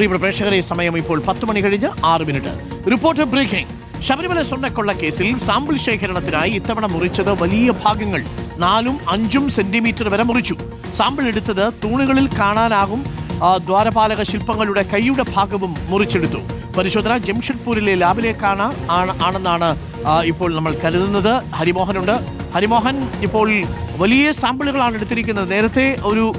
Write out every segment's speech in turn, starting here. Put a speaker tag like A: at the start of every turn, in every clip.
A: പ്രിയ പ്രേക്ഷകരെ, സമയം ഇപ്പോൾ 10 മണി കഴിഞ്ഞ് 6 മിനിറ്റ്. Reporter breaking. ശബരിമല സ്വർണ്ണക്കൊള്ള കേസിൽ സാമ്പിൾ ശേഖരണത്തിനായി ഇത്തവണ മുറിച്ചത് വലിയ ഭാഗങ്ങൾ 4-5 സെന്റിമീറ്റർ വരെ മുറിച്ചു. സാമ്പിൾ എടുത്തത് തൂണുകളിൽ കാണാനാകും ദ്വാരപാലക ശില്പങ്ങളുടെ കൈയുടെ ഭാഗവും മുറിച്ചെടുത്തു. പരിശോധന ജംഷഡ്പൂരിലെ ലാബിലേക്കാണ് ആണെന്നാണ് ഇപ്പോൾ നമ്മൾ കരുതുന്നത്. ഹരിമോഹനുണ്ട്. ഹരിമോഹൻ, ഇപ്പോൾ വലിയ സാമ്പിളുകളാണ് എടുത്തിരിക്കുന്നത്. നേരത്തെ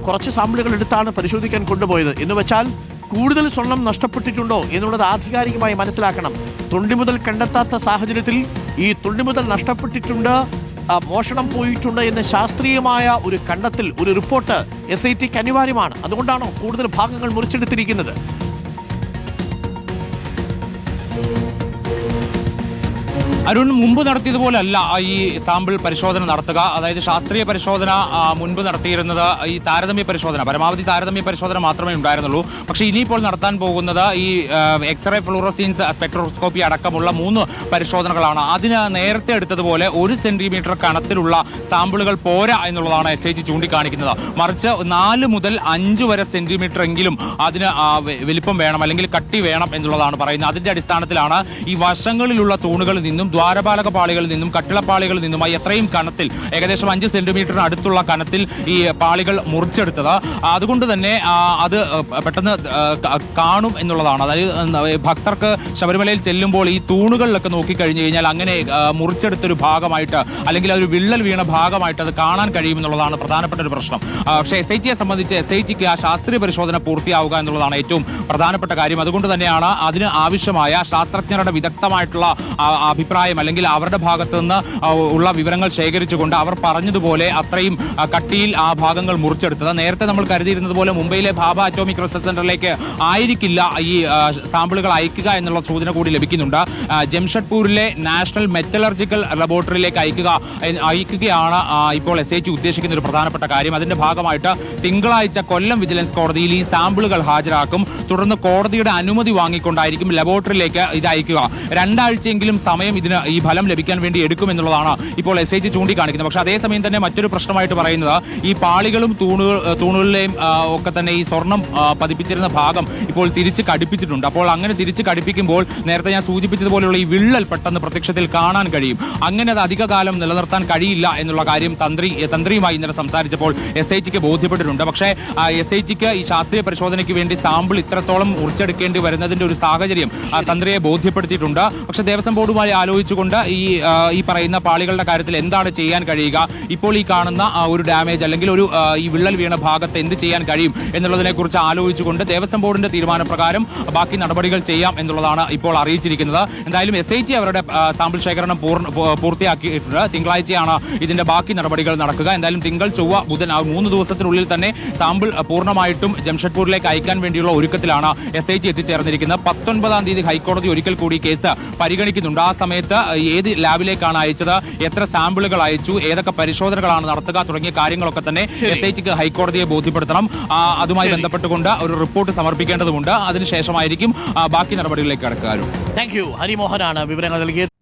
A: കുറച്ച് സാമ്പിളുകൾ എടുത്താണ് പരിശോധിക്കാൻ കൊണ്ടുപോയത്. എന്ന് വെച്ചാൽ കൂടുതൽ സ്വർണം നഷ്ടപ്പെട്ടിട്ടുണ്ടോ എന്നുള്ളത് ആധികാരികമായി മനസ്സിലാക്കണം. തൊണ്ടിമുതൽ കണ്ടെത്താത്ത സാഹചര്യത്തിൽ ഈ തൊണ്ടിമുതൽ നഷ്ടപ്പെട്ടിട്ടുണ്ട്, മോഷണം പോയിട്ടുണ്ട് എന്ന ശാസ്ത്രീയമായ ഒരു കണ്ടെത്തൽ, ഒരു റിപ്പോർട്ട് SITക്ക് അനിവാര്യമാണ്. അതുകൊണ്ടാണോ കൂടുതൽ ഭാഗങ്ങൾ മുറിച്ചെടുത്തിരിക്കുന്നത്?
B: അരുൺ, മുമ്പ് നടത്തിയതുപോലല്ല ഈ സാമ്പിൾ പരിശോധന നടത്തുക. അതായത് ശാസ്ത്രീയ പരിശോധന മുൻപ് നടത്തിയിരുന്നത് ഈ താരതമ്യ പരിശോധന, പരമാവധി താരതമ്യ പരിശോധന മാത്രമേ ഉണ്ടായിരുന്നുള്ളൂ. പക്ഷേ ഇനിയിപ്പോൾ നടത്താൻ പോകുന്നത് ഈ എക്സ്റേ, ഫ്ലൂറസെൻസ് സ്പെക്ട്രോസ്കോപ്പി അടക്കമുള്ള 3 പരിശോധനകളാണ്. അതിന് നേരത്തെ എടുത്തതുപോലെ 1 സെന്റിമീറ്റർ കനത്തിലുള്ള സാമ്പിളുകൾ പോരാ എന്നുള്ളതാണ് SIT ചൂണ്ടിക്കാണിക്കുന്നത്. മറിച്ച് 4 മുതൽ 5 വരെ സെന്റിമീറ്റർ എങ്കിലും അതിന് വലിപ്പം വേണം, അല്ലെങ്കിൽ കട്ടി വേണം എന്നുള്ളതാണ് പറയുന്നത്. അതിന്റെ അടിസ്ഥാനത്തിലാണ് ഈ വശങ്ങളിലുള്ള തൂണുകളിൽ നിന്നും ദ്വാരപാലക പാളികളിൽ നിന്നും കട്ടിളപ്പാളികളിൽ നിന്നുമായി എത്രയും കനത്തിൽ, ഏകദേശം 5 സെന്റിമീറ്ററിന് അടുത്തുള്ള കനത്തിൽ ഈ പാളികൾ മുറിച്ചെടുത്തത്. അതുകൊണ്ട് തന്നെ അത് പെട്ടെന്ന് കാണും എന്നുള്ളതാണ്. അതായത് ഭക്തർക്ക് ശബരിമലയിൽ ചെല്ലുമ്പോൾ ഈ തൂണുകളിലൊക്കെ നോക്കിക്കഴിഞ്ഞു കഴിഞ്ഞാൽ അങ്ങനെ മുറിച്ചെടുത്തൊരു ഭാഗമായിട്ട്, അല്ലെങ്കിൽ ഒരു വിള്ളൽ വീണ ഭാഗമായിട്ട് അത് കാണാൻ കഴിയുമെന്നുള്ളതാണ് പ്രധാനപ്പെട്ട ഒരു പ്രശ്നം. പക്ഷേ SITയെ സംബന്ധിച്ച് SITക്ക് ആ ശാസ്ത്രീയ പരിശോധന പൂർത്തിയാവുക എന്നുള്ളതാണ് ഏറ്റവും പ്രധാനപ്പെട്ട കാര്യം. അതുകൊണ്ട് തന്നെയാണ് അതിന് ആവശ്യമായ ശാസ്ത്രജ്ഞരുടെ വിദഗ്ധമായിട്ടുള്ള അഭിപ്രായം, അല്ലെങ്കിൽ അവരുടെ ഭാഗത്തു നിന്ന് ഉള്ള വിവരങ്ങൾ ശേഖരിച്ചുകൊണ്ട് അവർ പറഞ്ഞതുപോലെ അത്രയും കട്ടിയിൽ ആ ഭാഗങ്ങൾ മുറിച്ചെടുത്തത്. നേരത്തെ നമ്മൾ കരുതിയിരുന്നത് പോലെ മുംബൈയിലെ ഭാഭ അറ്റോമിക് റിസർച്ച് സെന്ററിലേക്ക് ആയിരിക്കില്ല ഈ സാമ്പിളുകൾ അയക്കുക എന്നുള്ള സൂചന കൂടി ലഭിക്കുന്നുണ്ട്. ജംഷഡ്പൂരിലെ നാഷണൽ മെറ്റലർജിക്കൽ ലബോറട്ടറിയിലേക്ക് അയക്കുകയാണ് ഇപ്പോൾ SIT ഉദ്ദേശിക്കുന്ന ഒരു പ്രധാനപ്പെട്ട കാര്യം. അതിന്റെ ഭാഗമായിട്ട് തിങ്കളാഴ്ച കൊല്ലം വിജിലൻസ് കോടതിയിൽ ഈ സാമ്പിളുകൾ ഹാജരാക്കും. തുടർന്ന് കോടതിയുടെ അനുമതി വാങ്ങിക്കൊണ്ടായിരിക്കും ലബോറട്ടറിയിലേക്ക് ഇത് അയക്കുക. 2 ആഴ്ചയെങ്കിലും സമയം ഇതിന് ഈ ഫലം ലഭിക്കാൻ വേണ്ടി എടുക്കുമെന്നുള്ളതാണ് ഇപ്പോൾ SIT ചൂണ്ടിക്കാണിക്കുന്നത്. പക്ഷെ അതേസമയം തന്നെ മറ്റൊരു പ്രശ്നമായിട്ട് പറയുന്നത് ഈ പാളികളും തൂണുകളിലെയും ഒക്കെ തന്നെ ഈ സ്വർണം പതിപ്പിച്ചിരുന്ന ഭാഗം ഇപ്പോൾ തിരിച്ച് കടിപ്പിച്ചിട്ടുണ്ട്. അപ്പോൾ അങ്ങനെ തിരിച്ച് കടിപ്പിക്കുമ്പോൾ നേരത്തെ ഞാൻ സൂചിപ്പിച്ചതുപോലെയുള്ള ഈ വിള്ളൽ പെട്ടെന്ന് പ്രത്യക്ഷത്തിൽ കാണാൻ കഴിയും. അങ്ങനെ അത് അധികകാലം നിലനിർത്താൻ കഴിയില്ല എന്നുള്ള കാര്യം തന്ത്രിയുമായി ഇന്നലെ സംസാരിച്ചപ്പോൾ SITക്ക് ബോധ്യപ്പെട്ടിട്ടുണ്ട്. പക്ഷേ SITക്ക് ഈ ശാസ്ത്രീയ പരിശോധനയ്ക്ക് വേണ്ടി സാമ്പിൾ ഇത്രത്തോളം മുറിച്ചെടുക്കേണ്ടി വരുന്നതിന്റെ ഒരു സാഹചര്യം തന്ത്രിയെ ബോധ്യപ്പെടുത്തിയിട്ടുണ്ട്. പക്ഷേ ദേവസ്വം ബോർഡുമായി ആലോചിച്ചുകൊണ്ട് ഈ പറയുന്ന പാളികളുടെ കാര്യത്തിൽ എന്താണ് ചെയ്യാൻ കഴിയുക, ഇപ്പോൾ ഈ കാണുന്ന ഒരു ഡാമേജ് അല്ലെങ്കിൽ ഈ വിള്ളൽ വീണ ഭാഗത്ത് എന്ത് ചെയ്യാൻ കഴിയും എന്നുള്ളതിനെ കുറിച്ച് ആലോചിച്ചുകൊണ്ട് ദേവസ്വം ബോർഡിന്റെ തീരുമാനപ്രകാരം ബാക്കി നടപടികൾ ചെയ്യാം എന്നുള്ളതാണ് ഇപ്പോൾ അറിയിച്ചിരിക്കുന്നത്. എന്തായാലും SIT അവരുടെ സാമ്പിൾ ശേഖരണം പൂർത്തിയാക്കിയിട്ടുണ്ട്. തിങ്കളാഴ്ചയാണ് ഇതിന്റെ ബാക്കി നടപടികൾ നടക്കുക. എന്തായാലും തിങ്കൾ, ചൊവ്വ, ബുധൻ 3 ദിവസത്തിനുള്ളിൽ തന്നെ സാമ്പിൾ പൂർണ്ണമായിട്ടും ജംഷഡ്പൂരിലേക്ക് അയക്കാൻ വേണ്ടിയുള്ള ഒരുക്കത്തിലാണ് SIT എത്തിച്ചേർന്നിരിക്കുന്നത്. 19-ാം തീയതി ഹൈക്കോടതി ഒരിക്കൽ കൂടി കേസ് പരിഗണിക്കുന്നുണ്ട്. ആ സമയത്ത് ഏത് ലാബിലേക്കാണ് അയച്ചത്, എത്ര സാമ്പിളുകൾ അയച്ചു, ഏതൊക്കെ പരിശോധനകളാണ് നടത്തുക തുടങ്ങിയ കാര്യങ്ങളൊക്കെ തന്നെ SITക്ക് ഹൈക്കോടതിയെ ബോധ്യപ്പെടുത്തണം. അതുമായി ബന്ധപ്പെട്ടുകൊണ്ട് ഒരു റിപ്പോർട്ട് സമർപ്പിക്കേണ്ടതുണ്ട്. അതിനുശേഷമായിരിക്കും ബാക്കി നടപടികളിലേക്ക് കടക്കുക.
A: Thank you. ഹരിമോഹനാണ് വിവരങ്ങൾ നൽകിയത്.